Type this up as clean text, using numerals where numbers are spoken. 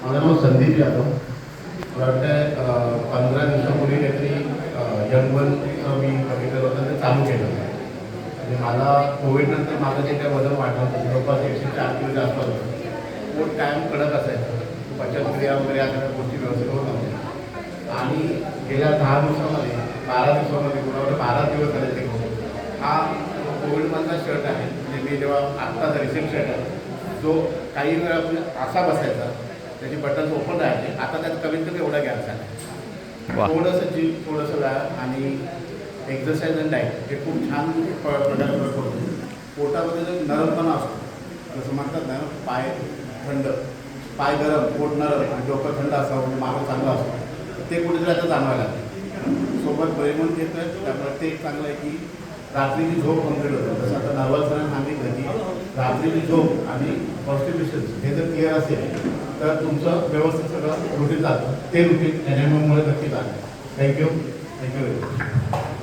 माझं नाव संदीप यादव. मला वाटतं 15 दिवसापूर्वी काहीतरी यंगमनचं मी बघितलं होतं ते चालू केलं होतं. म्हणजे मला कोविडनंतर माझं जे काही वजन वाढलं होतं जवळपास 104 किलो जास्त होतं. पोट कायम कडक असायचं, पचनक्रिया वगैरे अशा गोष्टी व्यवस्थित होत नव्हत्या. आणि गेल्या 10 दिवसामध्ये 12 दिवसामध्ये कोणावर 12 दिवस झाले ते हा कोविडमधला शर्ट आहे. म्हणजे मी जेव्हा आत्ताचा रिसेंट शर्ट आहे जो काही वेळा म्हणजे असा बसायचा, त्याची बटन्स ओपन राहायचे. आता त्यात कमीत कमी एवढा गॅप झाला. थोडंसं जिम, थोडंसं व्यायाम आणि एक्झरसाईज अँड डाईट हे खूप छान प्रकारे करतो. पोटामध्ये जो नरमपणा असतो, जसं म्हणतात ना, पाय थंड, पाय गरम, पोट नरम आणि डोकं थंड असावं, म्हणजे मागं चांगलं असतं, ते कुठेतरी आता जाणवायला लागतं. सोबत ब्रेमन घेतं आहे. त्यामुळे ते एक चांगलं आहे की रात्रीची झोप कम्प्लीट होते. जसं आता नर्वसपणा सांगितलं की रात्रीची झोप आणि कॉन्स्टिट्यूशन हे जर क्लिअर असेल तर तुमचं व्यवस्थित सगळं रुटीन जातं. ते रुटीन NMMमुळे नक्की झालं. Thank you very much.